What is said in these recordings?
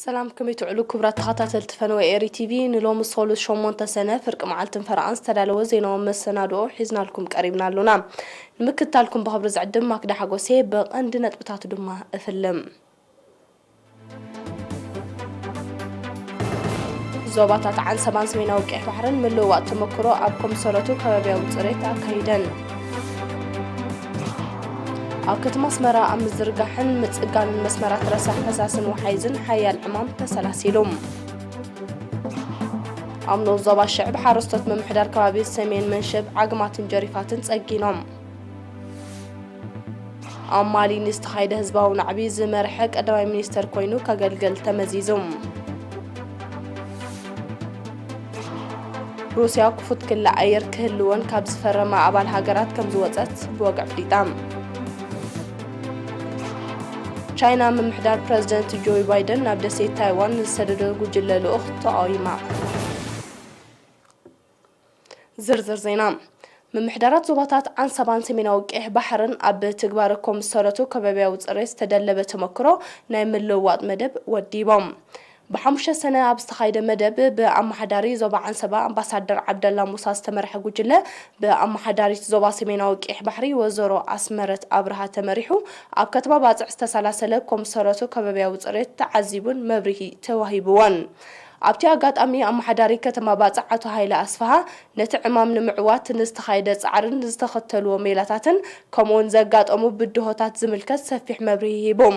سلام كمي تعلو كبرات تخاطات التفنوى ايري تي في نلوم الصولو شومونتا سنة فرق معالتن فرعانس تدالو زينو مسنادو حيزنا لكم قريبنا لنا نمكتا لكم بخبرز عدم ماكدا حقو سيب عندنا تبتاتو دما افلم زوباتات عن سبان سمينا وكيح بحرن ملو وقت مكرو عبكم صورتو كبابيا وطريتا كايدن ኣብ ከተማ ኣስመራ ኣብ ምዝርጋሕን ምጽጋንን መስመራት ረሳሕ ፈሳስን ወሓይዝን ሓያል ዕማም ተሰላሲሎም ኣብ ዞባ ሽዕብ ሓረስቶት ምምሕዳር ከባቢ ሰሜን መንሸብ ዓግማትን ጀሪፋትን ጸጊኖም ኣብ ማሊ ንዝተኻየደ ህዝባዊ ናዕቢ ዝመርሐ ቀዳማይ ሚኒስተር ኮይኑ ከገልግል ተመዚዞም ሩስያ ክፉት ክላ ኣየር ክህልወን ካብ ዝፈረማ ኣባል ሃገራት ከም ዝወፀት ብወግዕ ፍሊጣ ቻይና ምምሕዳር ፕሬዝደንት ጆ ባይደን ናብ ደሴት ታይዋን ዝሰደደ ጉጅለ ልኡኽ ተቃዊማ ዝርዝር ዜና ምምሕዳራት ዞባታት ዓንሰባን ሰሜናዊ ቀይሕ ባሕርን ኣብ ትግባረኮም ዝሰረቱ ከባቢያዊ ፅሬት ዝተደለበ ተመክሮ ናይ ምልውዋጥ መደብ ወዲቦም بحمشة سنة أبستخايد مدب بأمحداري زوبا عن سبا أمباسادر عبد الله موسى استمرح جوجله بأمحداري زوبا سميناو كيح بحري وزورو أسمرت أبرها تمرحو أب كتبا باز استسلاسل كوم سرتو كبابيا وصرت تعذيبون مبرهي توهيبوان ኣብቲ ኣጋጣሚ ኣመሓዳሪ ከተማ ባጻዓቱ ሃይለ ኣስፋሃ ነቲ ዕማም ንምዕዋት ንዝተኻየደ ጻዕርን ዝተኸተልዎ ሜላታትን ከምኡውን ዘጋጠሙ ብድሆታት ዝምልከት ሰፊሕ መብርሂ ሂቦም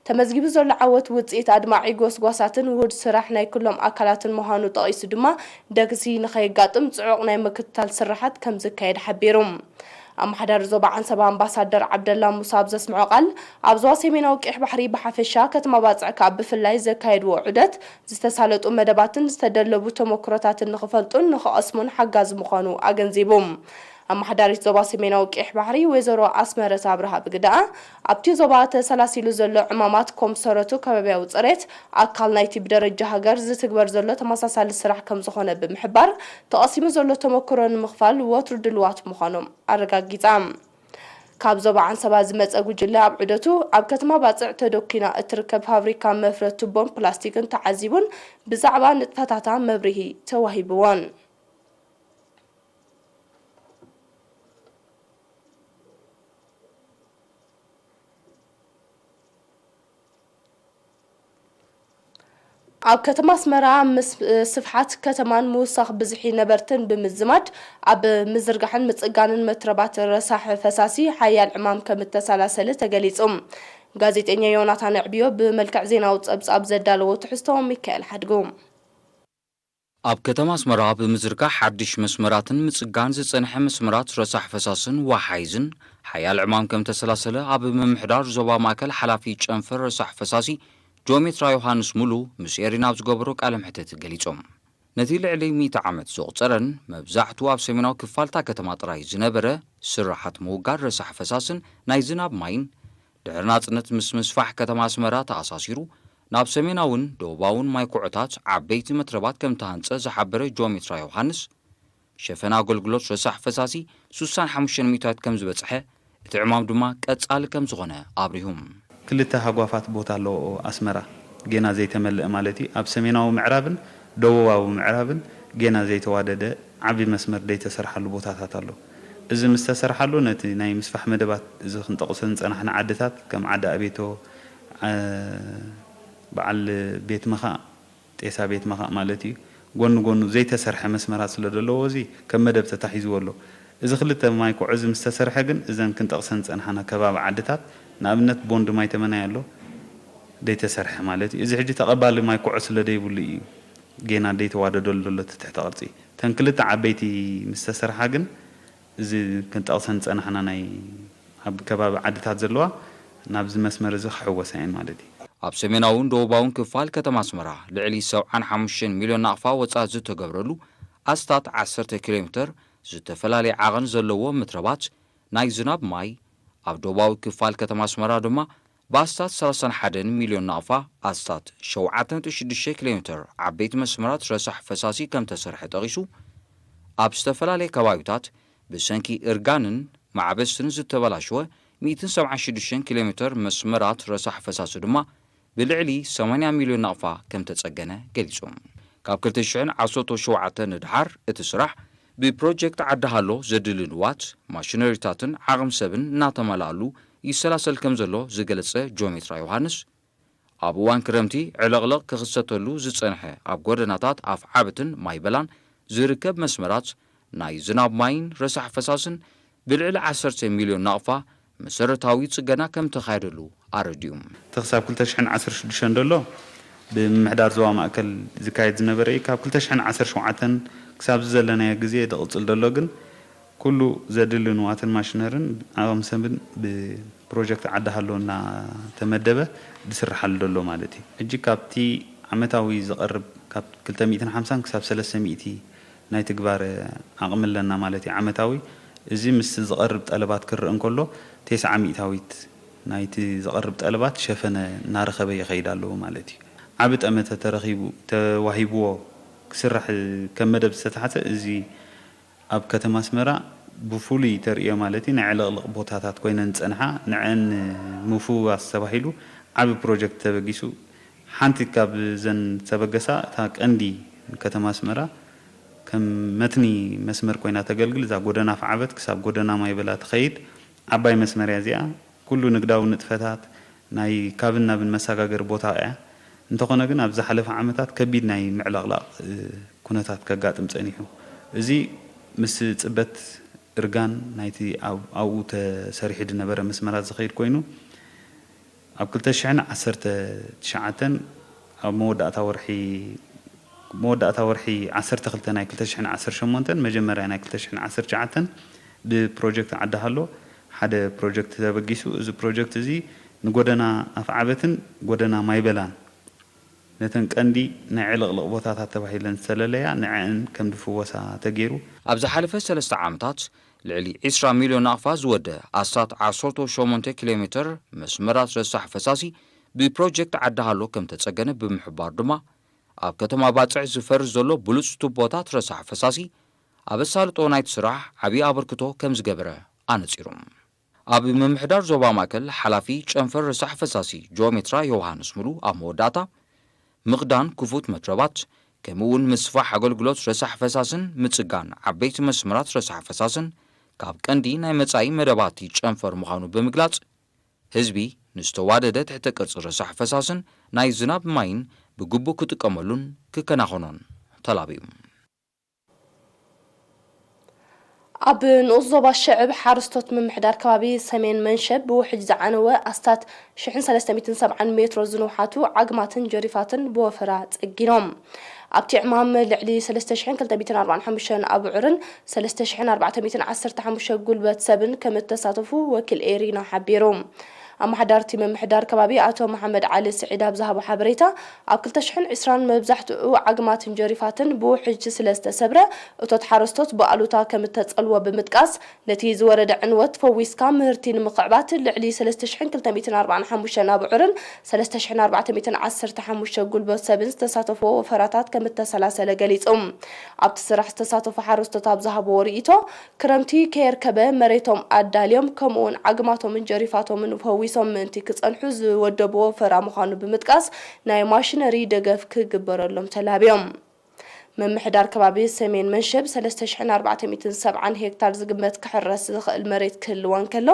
ተመዝጊቡ ዘሎ ዓወት ውፅኢት ኣድማዒ ጎስጓሳትን ውህድ ስራሕ ናይ ኩሎም ኣካላትን ምዃኑ ጠቒሱ ድማ ደግሲ ንኸይጋጥም ጽዑቕ ናይ ምክትታል ስራሓት ከም ዝካየድ ሓቢሮም أمحدار زوبا عن سبا أمباسادر عبد الله موسى بزسمعو قال أبزوا سيمينا وكيح بحري بحفشا كتما بازع كعب في الله زكايد وعدت زستسالت مدباتن زتدلبو تمكرتات نخفلتون نخ أسمون حقاز مخانو أغنزيبوم أمحدار زوبا سيمينا وكيح بحري ويزورو أسمر سابرها بقداء أبتي زوبا تسلاسيلو زلو عمامات كوم سرطو كبابيا وصريت أكال نايتي بدرجة هاجر زتكبر زلو تماساسال السراح كم زخونة بمحبار تقاسيمو زلو تمكرون مخفال وترد الوات مخانو أرقا جيتام كاب زوبا عن سبا زمت أجوجلا عبدتو أب كتما باطع تدوكينا اتركب فابريكا مفرد بوم بلاستيكن تعذيبون بزعبان نتفتاتا مبرهي توهيبوان ኣብ ከተማ ኣስመራ ምስ ስፍሓት ከተማን ምውሳኽ ብዝሒ ነበርትን ብምዝማድ ኣብ ምዝርጋሕን ምጽጋንን መትረባት ረሳሕ ፈሳሲ ሓያል ዕማም ከም እተሰላሰለ ተገሊጾም ጋዜጠኛ ዮናታን ዕብዮ ብመልክዕ ዜናዊ ጸብጻብ ዘዳለዎ ትሕዝቶ ሚካኤል ሓድጎም ኣብ ከተማ ኣስመራ ብምዝርጋሕ ሓድሽ መስመራትን ምጽጋን ዝጸንሐ መስመራት ረሳሕ ፈሳስን ወሓይዝን ሓያል ዕማም ከም ተሰላሰለ ኣብ ምምሕዳር ዞባ ማእከል ሓላፊ ጨንፈር ረሳሕ ፈሳሲ ጆሜትራ ዮሃንስ ሙሉ ምስ ኤሪናብ ዝገበሮ ቃለ ምሕተት ገሊጾም ነቲ ልዕሊ 100 ዓመት ዘቑፀረን መብዛሕትኡ ኣብ ሰሜናዊ ክፋልታ ከተማ ጥራይ ዝነበረ ስራሓት ምውጋድ ረሳሕ ፈሳስን ናይ ዝናብ ማይን ድሕሪ ናጽነት ምስ ምስፋሕ ከተማ ኣስመራ ተኣሳሲሩ ናብ ሰሜናውን ደቡባውን ማይ ኩዕታት ዓበይቲ መትረባት ከም ተሃንጸ ዝሓበረ ጆሜትራ ዮሃንስ ሸፈና ኣገልግሎት ረሳሕ ፈሳሲ 65 ሚታታት ከም ዝበጽሐ እቲ ዕማም ድማ ቀጻሊ ከም ዝኾነ ኣብሪሁም ክልተ ሃጓፋት ቦታ ኣሎ ኣስመራ ገና ዘይተመልአ ማለቲ ኣብ ሰሜናዊ ምዕራብን ደቡባዊ ምዕራብን ገና ዘይተዋደደ ዓቢ መስመር ዘይተሰርሐሉ ቦታታት ኣሎ እዚ ምስ ተሰርሐሉ ነቲ ናይ ምስፋሕ መደባት እዚ ክንጠቕሰን ጸናሕና ዓድታት ከም ዓዲ ኣቤቶ በዓል ቤት መኻ ጤሳ ቤት መኻ ማለቲ ጎኑ ጎኑ ዘይተሰርሐ መስመራት ስለ ዘለዎ እዚ ከም መደብ ተታሒዝዎ ኣሎ እዚ ክልተ ማይ ኩዕዝ ምስ ተሰርሐ ግን እዘን ክንጠቕሰን ጸናሕና ከባቢ ዓድታት ንኣብነት ቦንድ ማይ ተመናይ ኣሎ deyተሰርሐ ማለት እዚ ሕጂ ተቐባሊ ማይ ኩዕስ ለደይብሉ እዩ ገና deyተዋደደሉ ዘሎ ትሕተ ቅርጺ ተንክልተ ዓበይቲ ምስተሰርሐ ግን እዚ ክንጠቕሰን ጸናሕና ናይ ኣብ ከባቢ ዓድታት ዘለዋ ናብዚ መስመር እዚ ክሕወሳየን ማለት እዩ ኣብ ሰሜናውን ደቡባውን ክፋል ከተማ ኣስመራ ልዕሊ 75 ሚልዮን ናቕፋ ወጻእ ዝተገብረሉ ኣስታት 10 ኪሎ ሜትር ዝተፈላለየ ዓቐን ዘለዎ ምትረባት ናይ ዝናብ ማይ ኣብ ደቡባዊ ክፋል ከተማ ኣስመራ ድማ ባስታት 31 ሚልዮን ናቕፋ ኣስታት 7.6 ኪሎ ሜትር ዓበይቲ መስመራት ረሳሕ ፈሳሲ ከም ተሰርሐ ጠቒሱ ኣብ ዝተፈላለየ ከባቢታት ብሰንኪ እርጋንን ማዕበስትን ዝተበላሸወ 176 ኪሎ ሜትር መስመራት ረሳሕ ፈሳሲ ድማ ብልዕሊ 80 ሚልዮን ናቕፋ ከም ተጸገነ ገሊጾም ካብ 2017 ንድሓር እቲ ስራሕ ብፕሮጀክት ዓዳሃሎ ዘድሊ ንዋት ማሽነሪታትን ዓቕም ሰብን እናተመላሉ ይሰላሰል ከም ዘሎ ዝገለጸ ጂኦሜትራ ዮሃንስ ኣብ እዋን ክረምቲ ዕለቕለቕ ክኽሰተሉ ዝጸንሐ ኣብ ጎደናታት ኣፍ ዓበትን ማይበላን ዝርከብ መስመራት ናይ ዝናብ ማይን ረሳሕ ፈሳስን ብልዕሊ 10 ሚልዮን ናቕፋ መሰረታዊ ጽገና ከም ተኻይደሉ ኣረድዩ ተኽሳብ 2016 ደሎ ብምሕዳር ዞባ ማእከል ዝካየድ ዝነበረ ካብ 2017 ክሳብ ዘለናዮ ግዜ ደቕጽል ደሎ ግን ኩሉ ዘድሊ ንዋትን ማሽነርን ዓቕም ሰብን ብፕሮጀክት ዓዳሃሎና ተመደበ ዝስርሓሉ ደሎ ማለት እዩ ሕጂ ካብቲ ዓመታዊ ዝቐርብ ካብ 250 ክሳብ 300 ናይ ትግባር ዓቕም ኣለና ማለት እዩ ዓመታዊ እዚ ምስ ዝቐርብ ጠለባት ክርአ እንከሎ 900ዊት ናይቲ ዝቐርብ ጠለባት ሸፈነ እናረኸበ ይኸይድ ኣለዎ ማለት እዩ ዓብ ጠመተ ተዋሂብዎ ክስራሕ ከም መደብ ዝተታሕተ እዚ ኣብ ከተማ ኣስመራ ብፍሉይ ተርእዮ ማለት እዩ ናይ ዕለቕልቕ ቦታታት ኮይነን ፀንሓ ንዐን ምፍዋስ ተባሂሉ ዓብ ፕሮጀክት ተበጊሱ ሓንቲ ካብ ዘን ተበገሳ እታ ቀንዲ ከተማ ኣስመራ ከም መትኒ መስመር ኮይና ተገልግል እዛ ጎደና ፍዓበት ክሳብ ጎደና ማይበላ ትኸይድ ዓባይ መስመር እዚኣ ኩሉ ንግዳዊ ንጥፈታት ናይ ካብን ናብን መሰጋገር ቦታ እያ እንተኾነ ግን ኣብ ዝሓለፈ ዓመታት ከቢድ ናይ ምዕለቕላቕ ኩነታት ከጋጥም ፀኒሑ እዚ ምስ ጽበት እርጋን ናይቲ ኣብኡ ተሰሪሑ ዝነበረ መስመራት ዝኸይድ ኮይኑ ኣብ 2019 ኣብ መወዳእታ ወርሒ 12 ናይ 2018 መጀመርያ ናይ 2019 ብፕሮጀክት ዓዳሃሎ ሓደ ፕሮጀክት ተበጊሱ እዚ ፕሮጀክት እዚ ንጎደና ኣፍዓበትን ጎደና ማይበላን ነተን ቀንዲ ናይ ዕለቕልቕ ቦታታት ተባሂለን ዝተለለያ ንዐን ከም ድፍወሳ ተገይሩ ኣብ ዝሓለፈ 3 ዓመታት ልዕሊ 20 ሚልዮን ናቕፋ ዝወደ ኣስታት 18 ኪሎ ሜትር መስመራት ረሳሕ ፈሳሲ ብፕሮጀክት ዓዳሃሎ ከም ተጸገነ ብምሕባር ድማ ኣብ ከተማ ባጽዕ ዝፈርስ ዘሎ ብሉጽ ቱቦታት ረሳሕ ፈሳሲ ኣብ ኣሳልጦ ናይቲ ስራሕ ዓብዪ ኣበርክቶ ከም ዝገበረ ኣነጺሮም ኣብ ምምሕዳር ዞባ ማእከል ሓላፊ ጨንፈር ረሳሕ ፈሳሲ ጂኦሜትራ ዮሃንስ ሙሉ ኣብ መወዳእታ ምቕዳን ክፉት መትረባት ከምኡውን ምስፋሕ ኣገልግሎት ረሳሕ ፈሳስን ምጽጋን ዓበይቲ መስመራት ረሳሕ ፈሳስን ካብ ቀንዲ ናይ መጻኢ መደባት ጨንፈር ምዃኑ ብምግላጽ ህዝቢ ንዝተዋደደ ትሕተ ቅርጺ ረሳሕ ፈሳስን ናይ ዝናብ ማይን ብግቡእ ክጥቀመሉን ክከናኸኖን ተላቢዩ ኣብ ንኡስ ዞባ ሽዕብ ሓረስቶት ምምሕዳር ከባቢ ሰሜን መንሸብ ብውሕጅ ዝዓነወ ኣስታት 1370 ሜትሮ ዝንውሓቱ ዓግማትን ጀሪፋትን ብወፈራ ፀጊኖም ኣብቲ ዕማም ልዕሊ 3245 ኣብዑርን 3415 ጉልበት ሰብን ከም እተሳተፉ ወኪል ኤሪና ሓቢሩ ኣማሕዳርቲ ምምሕዳር ከባቢ ኣቶ መሐመድ ዓሊ ስዒድ ኣብ ዝሃቦ ሓበሬታ ኣብ 2020 መብዛሕትኡ ዓግማትን ጀሪፋትን ብውሕጅ ስለ ዝተሰብረ እቶት ሓረስቶት ብኣሉታ ከም እተጸልዎ ብምጥቃስ ነቲ ዝወረደ ዕንወት ፈዊስካ ምህርቲ ንምኽዕባት ልዕሊ 3245 ኣብዑርን 3415 ጉልበት ሰብን ዝተሳተፉ ወፈራታት ከም እተሰላሰለ ገሊጾም ኣብቲ ስራሕ ዝተሳተፉ ሓረስቶት ኣብ ዝሃቦ ርኢቶ ክረምቲ ከየርከበ መሬቶም ኣዳልዮም ከምኡውን ዓግማቶምን ጀሪፋቶምን ፈዊ ሶም ምንቲ ክጸንሑ ዝወደቡ ወፈራ ምዃኑ ብምጥቃስ ናይ ማሽነሪ ደገፍ ክግበረሎም ተላብዮም ምምሕዳር ከባቢ ሰሜን መንሸብ 3470 ሄክታር ዝግመት ክሕረስ ዝኽእል መሬት ክህልወን ከሎ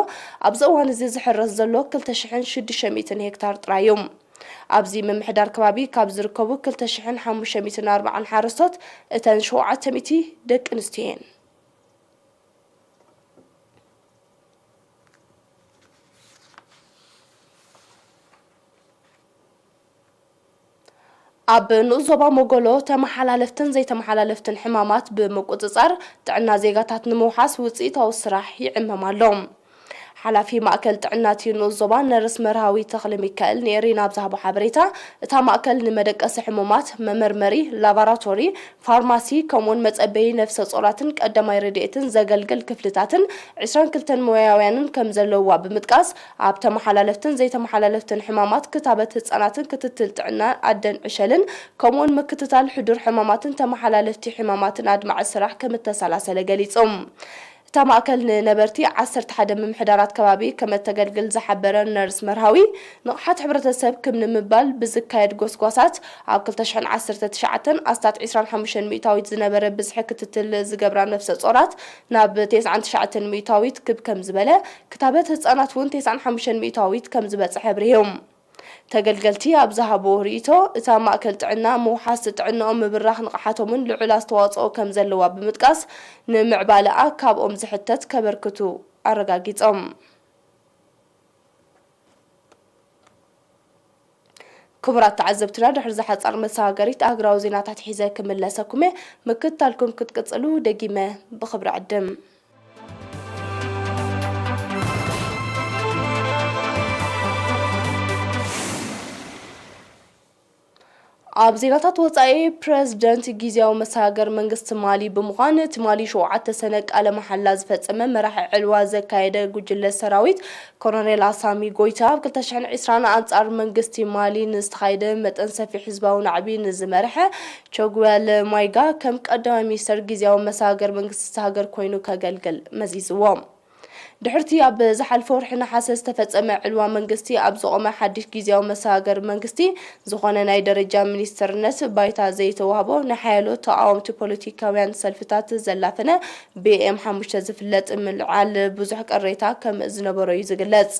ኣብዚ እዋን እዚ ዝሕረስ ዘሎ 2600 ሄክታር ጥራዮም ኣብዚ ምምሕዳር ከባቢ ካብ ዝርከቡ 2540 ሓረስቶት እተን 700 ደቂ ኣንስትዮ እየን ኣብ ንኡስ ዞባ መጎሎ ተመሓላለፍትን ዘይተመሓላለፍትን ሕማማት ብምቁፅጻር ጥዕና ዜጋታት ንምውሓስ ውፅኢታዊ ስራሕ ይዕመማሎም ሓላፊ ማእከል ጥዕና ንኡስ ዞባ ነርስ መርሃዊ ተኽለ ሚካኤል ነሪና ብዛሃቦ ሓበሬታ እታ ማእከል ንመደቀሲ ሕሙማት መመርመሪ ላቦራቶሪ ፋርማሲ ከምኡውን መጸበዪ ነፍሰ ጾራትን ቀዳማይ ረድኤትን ዘገልግል ክፍልታትን 22 ሙያውያንን ከም ዘለዋ ብምጥቃስ ኣብ ተመሓላለፍትን ዘይተመሓላለፍትን ሕማማት ክታበት ህጻናትን ክትትል ጥዕና ኣደን ዕሸልን ከምኡውን ምክትታል ሕዱር ሕማማትን ተመሓላለፍቲ ሕማማትን ኣድማዕ ስራሕ ከም እተሰላሰለ ገሊጾም تماكل نبرتي 11 ممحدارات كبابي كما تجلجل زحبرة نرس مرهوي نقحت حبرة السب كم نمبال بزكايد قوسقوسات عقل تشحن 19 أستات 25 مئتاويت زنبرة بزحكة التل زجبران نفس الصورات ناب 19 مئتاويت كم زبالة كتابات هتصانات ون 25 مئتاويت كم زبالة حبريهم تجلجلتي أبزهبو ريتو إذا ما أكلت عنا مو حاسة عنا براح نقحاتهم من لعلا استواصو كم زلوا بمتقاس نمعبالة كاب زحتت كبركتو أرقاقيت كبرات تعذبتنا دحر زحت مساغريت أقراو زينات حيزة كملاسكم مكتالكم كتقصلو دقيمة بخبر عدم ኣብ ዜናታት ወፃኢ ፕሬዝደንት ጊዜያዊ መሰጋገር መንግስቲ ማሊ ብምዃን ትማሊ 7 ሰነ ቃለ መሓላ ዝፈጸመ መራሒ ዕልዋ ዘካየደ ጉጅለ ሰራዊት ኮሎኔል አሳሚ ጎይታ ኣብ 2020 አንጻር መንግስቲ ማሊ ንዝተኻየደ መጠን ሰፊሕ ህዝባዊ ናዕቢ ንዝመርሐ ቾግዌል ማይጋ ከም ቀዳማይ ሚኒስትር ጊዜያዊ መሰጋገር መንግስቲ ሃገር ኮይኑ ከገልግል መዚዝዎም ድሕርቲ ኣብ ዝሓልፈ ወርሒ ነሓሰ ዝተፈጸመ ዕልዋ መንግስቲ ኣብ ዝቖመ ሓድሽ ጊዜያዊ መሰጋገር መንግስቲ ዝኾነ ናይ ደረጃ ሚኒስትርነት ባይታ ዘይተዋህቦ ንሓያሎ ተቃወምቲ ፖለቲካውያን ሰልፍታት ዘላፈነ BM 5 ዝፍለጥ ምልዓል ብዙሕ ቅሬታ ከም ዝነበሮ እዩ ዝግለጽ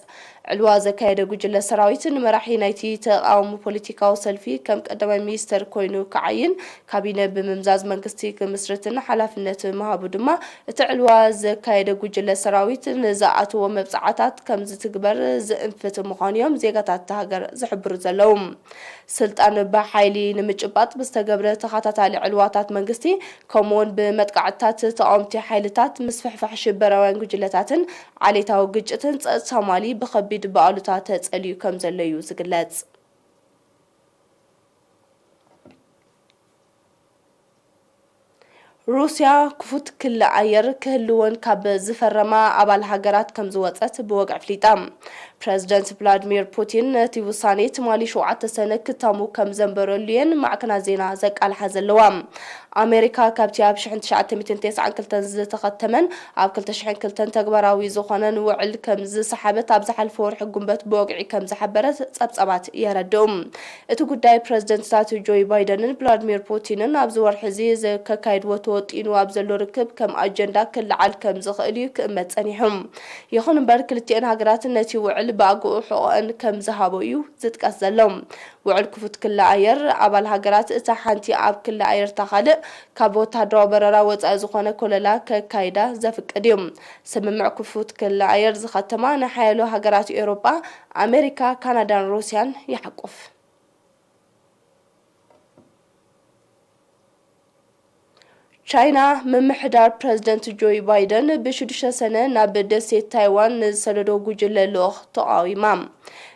ዕልዋ ዘካየደ ጉጅለ ሰራዊት ንመራሒ ናይቲ ተቃውሞ ፖለቲካዊ ሰልፊ ከም ቀዳማይ ሚኒስትር ኮይኑ ከዓይን ካቢነ ብምምዛዝ መንግስቲ ክምስርትን ሓላፍነት መሃቡ ድማ እቲ ዕልዋ ዘካየደ ጉጅለ ሰራዊት ንዝኣተዎ መብጻዕታት ከም ዝትግበር ዝእንፍት ምዃንዮም ዜጋታት ሃገር ዝሕብሩ ዘለዉ ስልጣን ብሓይሊ ንምጭባጥ ብዝተገብረ ተኸታታሊ ዕልዋታት መንግስቲ ከምኡውን ብመጥቃዕትታት ተቃወምቲ ሓይልታት ምስፍሕፋሕ ሽበራውያን ጉጅለታትን ዓሌታዊ ግጭትን ጸጥታ ማሊ ብኸቢድ በኣሉታ ተጸልዩ ከም ዘሎ እዩ ዝግለጽ روسيا كفوت كل عير كهلون كاب زفرما أبال هجرات كم زوجات بوقع فليتام بريزيدنت فلاديمير بوتين تيوساني تمالي شوعة سنة كتامو كم زنبرولين مع كنا زينا زك على هذا اللوام أمريكا كابتيا بشحن 909 كلتن زتختمن أب كلتشحن كلتن تجبراوي زخانن وعل كم ز سحبت أبزح الفور حجومبت بوقع كم زحبرت أبصبات يردوم اتوقداي بريزيدنت ساتو جوي بايدن فلاديمير بوتين أبزور حزيز ككايد وتوطين وأبزلو ركب كم أجندا كل عال كم زخليو كأمت أنيهم يخون برك لتين هجرات التي وعل باقو حقن كم زهابويو زت كسلهم وعل كفوت كل عير أبال هجرات إتحنتي أب كل عير تخلق كابوت هدرو بررا وتأزخونه كللا ككايدا زفك أديم سممع كفوت كل عير زختمان حيلو هجرات أوروبا أمريكا كندا روسيا يحقف تشاينا من محدار بريزيدنت جوي بايدن بشدش سنة نابدسي تايوان نزسلدو جوجل لوخ تقاويمام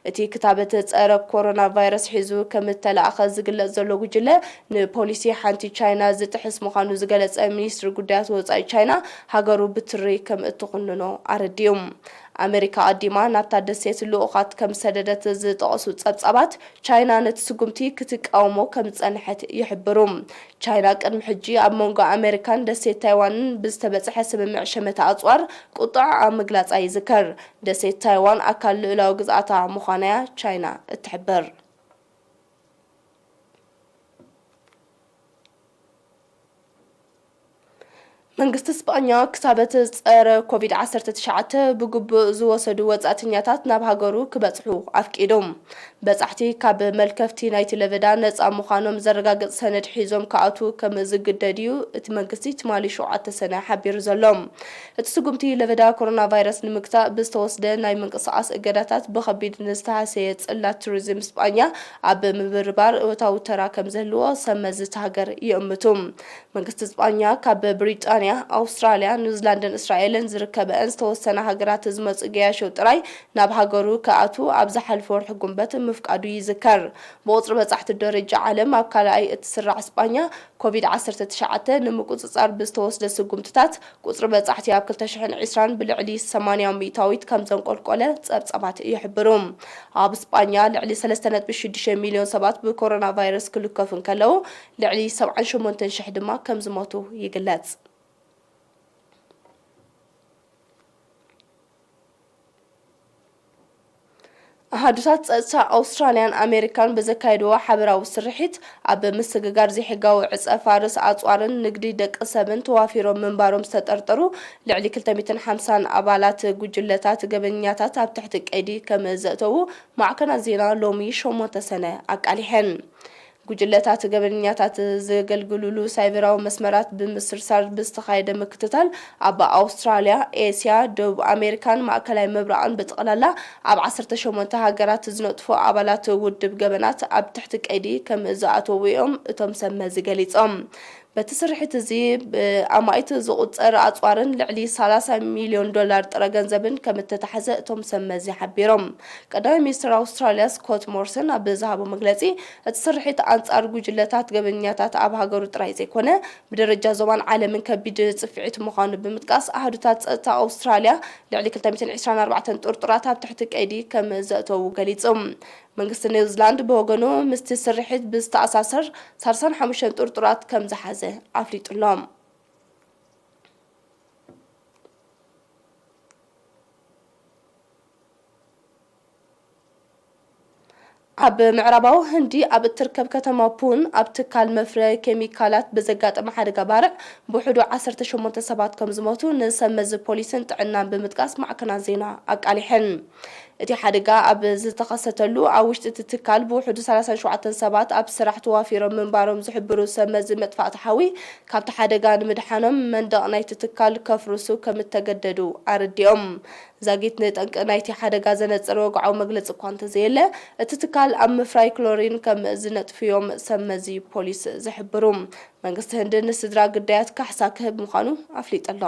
اتي كتابة تسأرى كورونا فيروس حيزو كم التلاقى زقل زلو جلة نبوليسي حانتي تشاينا زتحس مخانو زقل مينيستر قدات وزاي تشاينا هاقرو بتري كم اتقننو عرديوم أمريكا قديما نبتا دسيت اللوقات كم سددت زتقصو تصبصبات تشاينا نتسقمتي كتقاومو كم تسانحت يحبروم تشاينا قدم حجي اب مونغو أمريكان دسيت تايوان بزتبصح سممع شمت أصوار قطع مقلاص أي ذكر دسيت تايوان أكل لو جزءاتها مخانيا تشاينا تحبر መንግስቲ እስጳኛ ክሳበት ጸረ ኮቪድ-19 ብግቡእ ዝወሰዱ ወጻእተኛታት ናብ ሃገሩ ክበጽሑ ኣፍቂዶም በጻሕቲ ካብ መልከፍቲ ናይቲ ለበዳ ነጻ ምዃኖም ዘረጋግጽ ሰነድ ሒዞም ከኣቱ ከም ዝግደድዩ እቲ መንግስቲ ትማሊ 7 ሰነ ሓቢሩ ዘሎም እቲ ስጉምቲ ለበዳ ኮሮና ቫይረስ ንምግታእ ብዝተወስደ ናይ ምንቅስቓስ እገዳታት ብኸቢድ ንዝተሃሰየ ጽላት ቱሪዝም እስጳኛ ኣብ ምብርባር እወታዊ ተራ ከም ዘህልዎ ሰመዝ እቲ ሃገር ይእምቱ መንግስቲ እስጳኛ ካብ ብሪጣንያ أستراليا نيوزيلندا إسرائيل زركب أنس توسنا هجرات زمز جياش وتراي ناب هجرو كأتو أبزح الفور حكومة مفقدو يذكر بوصر بتحت الدرجة عالم أبكال أي تسرع إسبانيا كوفيد-19 نمكوز صار بستوس لسقومتات قصر بتحت أبكال تشحن عسران بالعلي 800 كم زنقول قلة صبات يحبرهم أب إسبانيا لعلي 3 مليون سبات بكورونا فيروس كل كفن كلو لعلي 7 شهور تنشح دما كم زماتو يقلت ኣሃዱታት ጸጥታ ኣውስትራልያን ኣሜሪካን ብዘካይድዎ ሓበራዊ ስርሒት ኣብ ምስግጋር ዘይሕጋዊ ዕፀ ፋርስ ኣጽዋርን ንግዲ ደቂ ሰብን ተዋፊሮም ምንባሮም ዝተጠርጠሩ ልዕሊ 250 ኣባላት ጉጅለታት ገበኛታት ኣብ ትሕቲ ቀይዲ ከም ዘእተዉ ማዕከናት ዜና ሎሚ 8 ሰነ ኣቃሊሐን። ጉጅለታት ገበኛታት ዘገልግሉሉ ሳይበራዊ መስመራት ብምስርሳር ብዝተኻየደ ምክትታል ኣብ ኣውስትራልያ፣ ኤስያ፣ ደቡብ ኣሜሪካን ማእከላይ ምብራቕን ብጥቕላላ ኣብ 18 ሃገራት ዝነጥፉ ኣባላት ውድብ ገበናት ኣብ ትሕቲ ቀይዲ ከም ዝኣተዉ እዮም እቶም ሰመዚ ገሊጾም። በቲ ስርሒት እዚ ብኣማኢት ዝቁፀር ኣጽዋርን ልዕሊ 30 ሚልዮን ዶላር ጥረ ገንዘብን ከም እተታሕዘ እቶም ሰመዚ ሓቢሮም። ቀዳማይ ሚኒስትር ኣውስትራልያ ስኮት ሞርሰን ኣብ ዝሃቦ መግለጺ እቲ ስርሒት ኣንጻር ጉጅለታት ገበኛታት ኣብ ሃገሩ ጥራይ ዘይኮነ ብደረጃ ዞባን ዓለምን ከቢድ ጽፍዒት ምዃኑ ብምጥቃስ ኣሃዱታት ጸጥታ ኣውስትራልያ ልዕሊ 224 ጥርጡራት ኣብ ትሕቲ ቀይዲ ከም ዘእተዉ ገሊጾም። መንግስቲ ኒውዚላንድ በወገኑ ምስቲ ስርሒት ብዝተኣሳሰር 35 ጥርጡራት ከም ዝሓዘ ኣፍሊጡሎም። ኣብ ምዕራባዊ ህንዲ ኣብ እትርከብ ከተማ ፑን ኣብ ትካል መፍረይ ኬሚካላት ብዘጋጠመ ሓደጋ ባርዕ ብውሕዱ 18 ሰባት ከም ዝሞቱ ንሰመዚ ፖሊስን ጥዕናን ብምጥቃስ ማዕከናት ዜና ኣቃሊሐን። እቲ ሓደጋ ኣብ ዝተኸሰተሉ ኣብ ውሽጢ እቲ ትካል ብውሕዱ 37 ሰባት ኣብ ስራሕ ተዋፊሮም ምንባሮም ዝሕብሩ ሰመዚ መጥፋእቲ ሓዊ ካብቲ ሓደጋ ንምድሓኖም መንደቕ ናይቲ ትካል ከፍርሱ ከም እተገደዱ ኣረዲኦም። ዛጊት ንጠንቂ ናይቲ ሓደጋ ዘነጽረ ወግዓዊ መግለፂ እኳ እንተዘየለ እቲ ትካል ኣብ ምፍራይ ክሎሪን ከም ዝነጥፍዮም ሰመዚ ፖሊስ ዝሕብሩ። መንግስቲ ህንዲ ንስድራ ግዳያት ካሕሳ ክህብ ምዃኑ ኣፍሊጠሎ።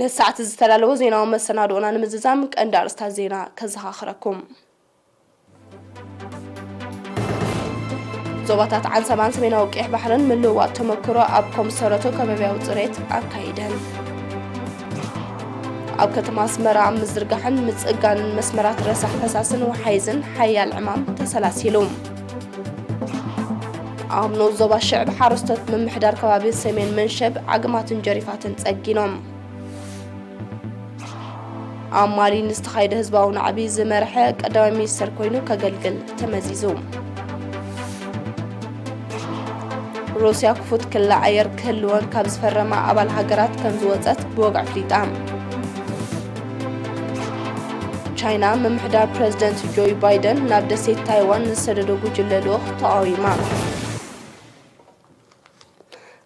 ንሰዓት ዝተላለወ ዜናዊ መሰናዶና ንምዝዛም ቀንዲ ኣርእስታት ዜና ከዘኻኽረኩም። ዞባታት ዓንሰባን ሰሜናዊ ቀይሕ ባሕርን ምልውዋጥ ተመክሮ ኣብ ኮምሰረቶ ከባቢያዊ ጽሬት ኣካይደን። ኣብ ከተማ ኣስመራ ምዝርጋሕን ምጽጋንን መስመራት ረሳሕ ፈሳስን ወሓይዝን ሓያል ዕማም ተሰላሲሉ። ኣብ ንዑስ ዞባ ሽዕቢ ሓረስቶት ምምሕዳር ከባቢ ሰሜን መንሸብ ዓግማትን ጀሪፋትን ጸጊኖም። ኣብ ማሊ ንዝተኻየደ ህዝባዊ ናዕቢ ዝመርሐ ቀዳማይ ሚኒስተር ኮይኑ ከገልግል ተመዚዙ። ሩስያ ክፉት ክላ ኣየር ክህልወን ካብ ዝፈረማ ኣባል ሃገራት ከም ዝወፀት ብወግዕ ፍሊጣ። ቻይና ምምሕዳር ፕሬዚደንት ጆይ ባይደን ናብ ደሴት ታይዋን ዝሰደዶ ጉጅለ ልኡኽ ተቃዊማ።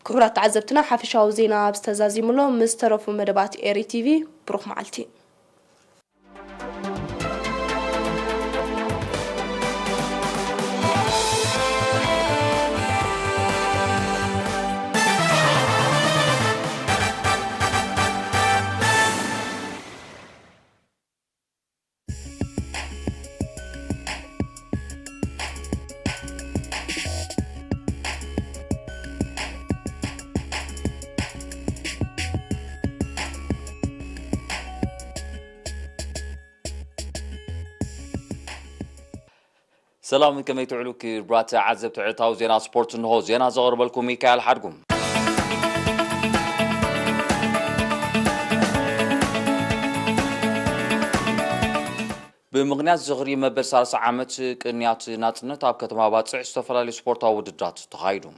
ክቡራት ተዓዘብትና ሓፈሻዊ ዜና ኣብ ዝተዛዚሙሎ ምስ ተረፉ መደባት ኤሪ ቲቪ ብሩኽ መዓልቲ። سلام كما يتعلو كبرات عزب تعطاو زينا سبورت انه زينا زغرب لكم ميكائيل حدكم. بمغنيات زغري مبر سالس عامت كنيات ناتنت اب كتما باصع استفلالي سبورتاو وددرات تخايدوم.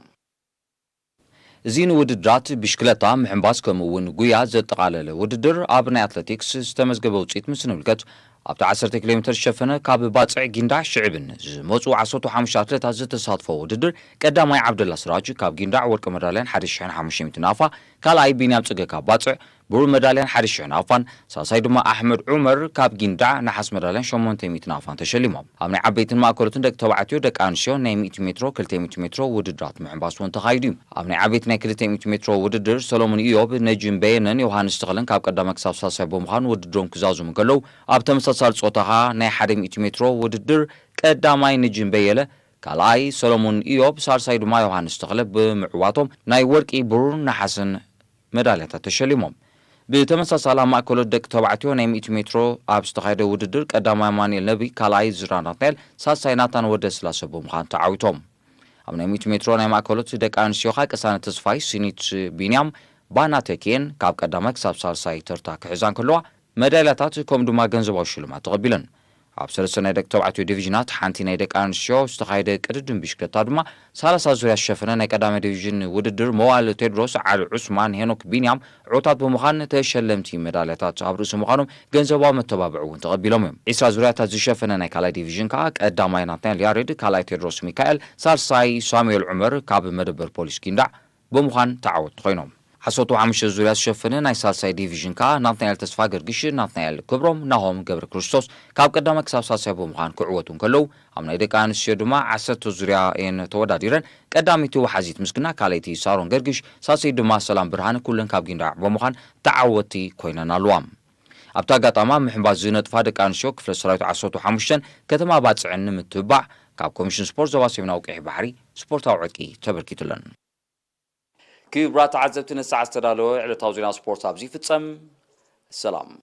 زين وددرات بشكلتا محنباس كمون غويا زتقالله وددر ابناي اتلتيكس استمزغبو صيت مسنبلكت ኣብቲ 10 ኪሎ ሜትር ሸፈነ ካብ ባጽዕ ጊንዳ ሽዕብን ዝመጹ 15 ኣትሌታት ዝተሳትፉ ውድድር ቀዳማይ ዓብደላ ስራጅ ካብ ጊንዳ ወርቂ መዳልያን 1500 ናፋ ካልኣይ ቢንያም ጽገ ካብ ባጽዕ ብሩር መዳልያን 1000 ናፋን ሳሳይ ድማ ኣሕመድ ዑመር ካብ ጊንዳ ናሓስ መዳልያን 800 ናፋን ተሸሊሞም ኣብ ናይ ዓበይትን ማእከሎትን ደቂ ተባዕትዮ ደቂ ኣንስትዮ ናይ 100 ሜትሮ 200 ሜትሮ ውድድራት ምሕንባስ እውን ተኻይዱ ኣብ ናይ ዓበይት ናይ 200 ሜትሮ ውድድር ሰሎሞን ኢዮብ ነጅም በየነን ዮሃንስ ተኽለን ካብ ቀዳማይ ክሳብ ሳሳይ ብምዃን ውድድሮም ክዛዝሙ ከለው ኣብ ተመሳሳሊ ጾታኻ ናይ 100 ሜትሮ ውድድር ቀዳማይ ነጅም በየለ ካልኣይ ሰሎሞን ኢዮብ ሳልሳይ ድማ ዮሃንስ ተኽለ ብምዕዋቶም ናይ ወርቂ ብሩር ናሓስን መዳልያታት ተሸሊሞም بتمساسالا ማእከሎት ደቂ ተባዕትዮ ናይ 100 ሜትሮ ኣብ ዝተኻየደ ውድድር ቀዳማይ ማኑኤል ነቢ ካልኣይ ዝራናትናኤል ሳሳይ ናታን ወደ ስላሰ ብምዃን ተዓዊቶም ኣብ ናይ 100 ሜትሮ ናይ ማእከሎት ደቂ ኣንስትዮ ቀሳነ ተስፋይ ሲኒት ቢንያም ባና ተኬን ካብ ቀዳማይ ክሳብ ሳልሳይ ተርታ ክሕዛን ከለዋ መዳልያታት ከም ድማ ገንዘባዊ ሽልማት ተቐቢለን ኣብ ሰለስተ ናይ ደቂ ተባዕትዮ ዲቪዥናት ሓንቲ ናይ ደቂ ኣንስትዮ ዝተኻየደ ቅድድም ብሽክለታ ድማ 30 ዙርያ ዝሸፈነ ናይ ቀዳማይ ዲቪዥን ውድድር መዋል ቴድሮስ ዓሊ ዑስማን ሄኖክ ቢንያም ዕውታት ብምዃን ተሸለምቲ መዳልያታት ኣብ ርእሲ ምዃኖም ገንዘባዊ መተባብዕ እውን ተቐቢሎም እዮም 20 ዙርያታት ዝሸፈነ ናይ ካልኣይ ዲቪዥን ከዓ ቀዳማይ ናትናኤል ያሬድ ካልኣይ ቴድሮስ ሚካኤል ሳልሳይ ሳሙኤል ዑመር ካብ መደበር ፖሊስ ጊንዳዕ ብምዃን ተዓወቱ ኮይኖም 15 ዙርያ ዝሸፈነ ናይ ሳልሳይ ዲቪዥን ከዓ ናትናኤል ተስፋ ገርግሽ ናትናኤል ክብሮም ናሆም ገብረ ክርስቶስ ካብ ቀዳማይ ክሳብ ሳልሳይ ብምዃን ክዕወቱን ከለዉ ኣብ ናይ ደቂ ኣንስትዮ ድማ 10 ዙርያ እየን ተወዳዲረን ቀዳሚቱ ወሓዚት ምስግና ካልኣይቲ ሳሮን ገርግሽ ሳልሳይ ድማ ሰላም ብርሃን ኩለን ካብ ጊንዳዕ ብምዃን ተዓወቲ ኮይነን ኣለዋ ኣብታ ኣጋጣሚ ምሕንባዝ ዝነጥፋ ደቂ ኣንስትዮ ክፍለ ሰራዊት 15 ከተማ ባፅዕን ንምትብባዕ ካብ ኮሚሽን ስፖርት ዞባ ሰሜናዊ ቀይሕ ባሕሪ ስፖርታዊ ዕቂ ተበርኪቱለን كبرات عزبتنا الساعة استدالو على توزيع سبورت أبزي في السلام